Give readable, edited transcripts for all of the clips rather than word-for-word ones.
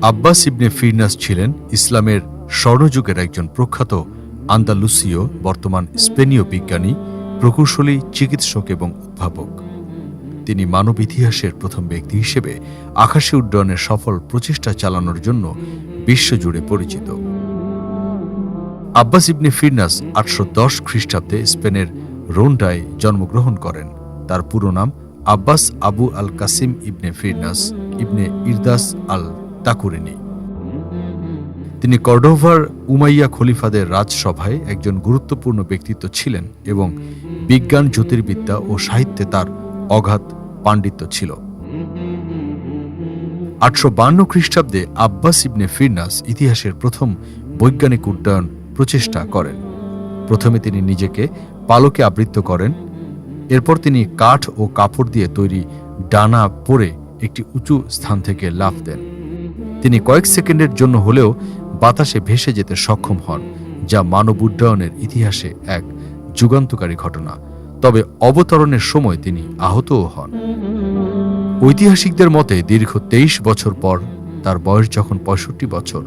আব্বাস ইবনে Firnas ছিলেন ইসলামের স্বর্ণযুগের একজন প্রখ্যাত আন্দালুসীয় বর্তমান স্পেনীয় বিজ্ঞানী, প্রকৌশলী, চিকিৎসক এবং উদ্ভাবক। তিনি মানব ইতিহাসের প্রথম ব্যক্তি হিসেবে আকাশে উড্ডয়নের সফল প্রচেষ্টা চালানোর জন্য বিশ্বজুড়ে পরিচিত। আব্বাস ইবনে ফিরনাস 810 খ্রিস্টাব্দে স্পেনের রোন্ডায় জন্মগ্রহণ করেন। তার পুরো নাম আব্বাস আবু আল কাসিম ইবনে ফিরনাস ইবনে ইরদাস আল তাকুরিনি। তিনি কর্ডোভার উমাইয়া খলিফাদের রাজসভায় একজন গুরুত্বপূর্ণ ব্যক্তিত্ব ছিলেন এবং বিজ্ঞান, জ্যোতির্বিদ্যা ও সাহিত্যে তার অগাধ পাণ্ডিত্য ছিল। 852 খ্রিস্টাব্দে আব্বাস ইবনে ফিরনাস ইতিহাসের প্রথম বৈজ্ঞানিক উড্ডয়ন প্রচেষ্টা করেন। প্রথমে তিনি নিজেকে পালকে আবৃত করেন। এরপর তিনি কাঠ ও কাপড় দিয়ে তৈরি ডানা পরে একটি উঁচু স্থান থেকে লাফ দেন। তিনি কয়েক সেকেন্ডের জন্য হলেও বাতাসে ভেসে যেতে সক্ষম হন, যা মানব উড্ডয়নের ইতিহাসে এক যুগান্তকারী ঘটনা। তবে অবতরণের সময় তিনি আহতও হন। ঐতিহাসিকদের মতে দীর্ঘ 23 বছর পর, তার বয়স যখন 65 বছর,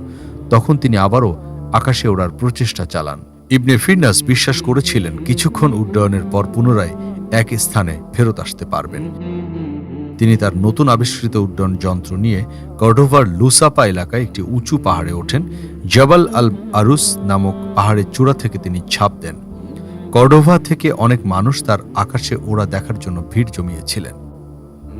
তখন তিনি আবারও আকাশে ওড়ার প্রচেষ্টা চালান। ইবনে ফিরনাস বিশ্বাস করেছিলেন কিছুক্ষণ উড্ডয়নের পর পুনরায় এক স্থানে ফেরত আসতে পারবেন। তিনি তার নতুন আবিষ্কৃত উড্ডয়ন যন্ত্র নিয়ে কর্ডোভার লুসাপা এলাকায় একটি উঁচু পাহাড়ে ওঠেন। জাবাল আল আরুস নামক পাহাড়ের চূড়া থেকে তিনি ছাপ দেন। কর্ডোভা থেকে অনেক মানুষ তার আকাশে ওড়া দেখার জন্য ভিড় জমিয়েছিলেন।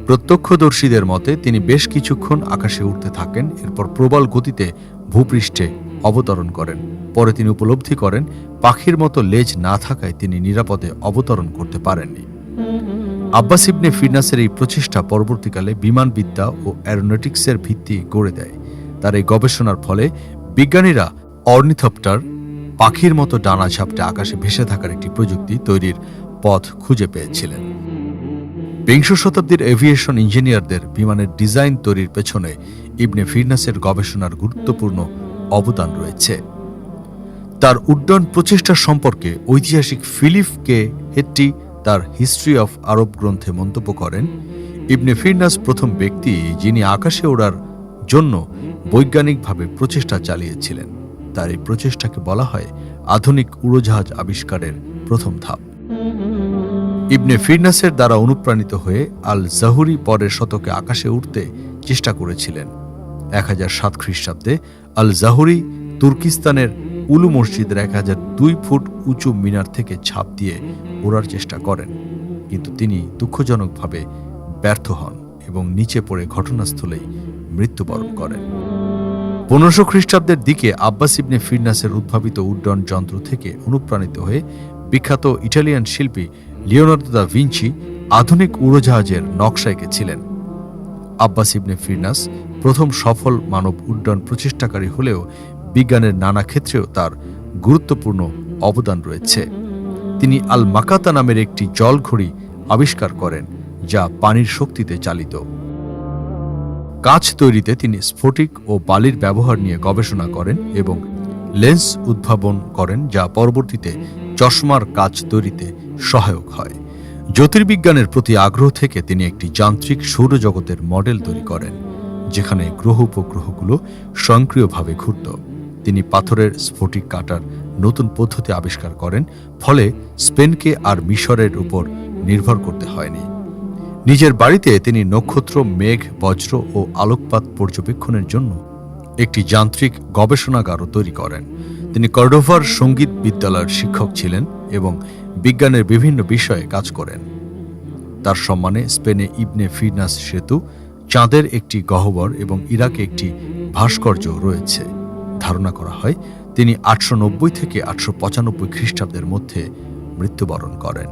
প্রত্যক্ষদর্শীদের মতে তিনি বেশ কিছুক্ষণ আকাশে উঠতে থাকেন, এরপর প্রবল গতিতে ভূপৃষ্ঠে অবতরণ করেন। পরে তিনি উপলব্ধি করেন পাখির মতো লেজ না থাকায় তিনি নিরাপদে অবতরণ করতে পারেননি। আব্বাস ইবনে ফিরনাসের এই প্রচেষ্টা পরবর্তীকালে বিমানবিদ্যা ও অ্যারোনটিক্সের ভিত্তি গড়ে দেয়। তার এই গবেষণার ফলে বিজ্ঞানীরা অর্নিথপ্টার, পাখির মতো ডানা ঝাপটে আকাশে ভেসে থাকার একটি প্রযুক্তি তৈরির পথ খুঁজে পেয়েছিলেন। বিংশ শতাব্দীর এভিয়েশন ইঞ্জিনিয়ারদের বিমানের ডিজাইন তৈরির পেছনে ইবনে ফিরনাসের গবেষণার গুরুত্বপূর্ণ অবদান রয়েছে। তার উড্ডয়ন প্রচেষ্টা সম্পর্কে ঐতিহাসিক ফিলিপ কে হেট্টি তার হিস্ট্রি অফ আরব গ্রন্থে মন্তব্য করেন, ইবনে ফিরনাস প্রথম ব্যক্তি যিনি আকাশে ওড়ার জন্য বৈজ্ঞানিকভাবে প্রচেষ্টা চালিয়েছিলেন। তার এই প্রচেষ্টাকে বলা হয় আধুনিক উড়োজাহাজ আবিষ্কারের প্রথম ধাপ। ইবনে ফিরনাসের দ্বারা অনুপ্রাণিত হয়ে আল জাহুরি পরের শতকে আকাশে উঠতে চেষ্টা করেছিলেন। 1007 খ্রিস্টাব্দে আল জাহুরি তুর্কিস্তানের উলু মসজিদের 1002 ফুট উঁচু মিনার থেকে ঝাঁপ দিয়ে ওড়ার চেষ্টা করেন, কিন্তু তিনি দুঃখজনকভাবে ব্যর্থ হন এবং নিচে পড়ে ঘটনাস্থলেই মৃত্যুবরণ করেন। 1500 খ্রিস্টাব্দের দিকে আব্বাস ইবনে ফিরনাসের উদ্ভাবিত উড্ডয়ন যন্ত্র থেকে অনুপ্রাণিত হয়ে বিখ্যাত ইটালিয়ান শিল্পী লিওনার্দো দা ভিঞ্চি আধুনিক উড়োজাহাজের নকশা এঁকেছিলেন। আব্বাস ইবনে ফিরনাস প্রথম সফল মানব উড্ডয়ন প্রচেষ্টাকারী হলেও বিজ্ঞানের নানা ক্ষেত্রেও তার গুরুত্বপূর্ণ অবদান রয়েছে। তিনি আল মাকাতা নামের একটি জলঘড়ি আবিষ্কার করেন, যা পানির শক্তিতে চালিত। কাঁচ তৈরিতে তিনি স্ফটিক ও বালির ব্যবহার নিয়ে গবেষণা করেন এবং লেন্স উদ্ভাবন করেন, যা পরবর্তীতে চশমার কাঁচ তৈরিতে সহায়ক হয়। জ্যোতির্বিজ্ঞানের প্রতি আগ্রহ থেকে তিনি একটি যান্ত্রিক সৌরজগতের মডেল তৈরি করেন, যেখানে গ্রহ উপগ্রহগুলো স্বয়ংক্রিয়ভাবে ঘুরত। তিনি পাথরের স্ফটিক কাটার নতুন পদ্ধতি আবিষ্কার করেন, ফলে স্পেনকে আর মিশরের উপর নির্ভর করতে হয়নি। নিজের বাড়িতে তিনি নক্ষত্র, মেঘ, বজ্র ও আলোকপাত পর্যবেক্ষণের জন্য একটি যান্ত্রিক গবেষণাগারও তৈরি করেন। তিনি কর্ডোভার সঙ্গীত বিদ্যালয়ের শিক্ষক ছিলেন এবং বিজ্ঞানের বিভিন্ন বিষয়ে কাজ করেন। তার সম্মানে স্পেনে ইবনে ফিরনাস সেতু, চাঁদের একটি গহ্বর এবং ইরাকে একটি ভাস্কর্য রয়েছে। ধারণা করা হয় তিনি 890 থেকে 895 খ্রিস্টাব্দের মধ্যে মৃত্যুবরণ করেন।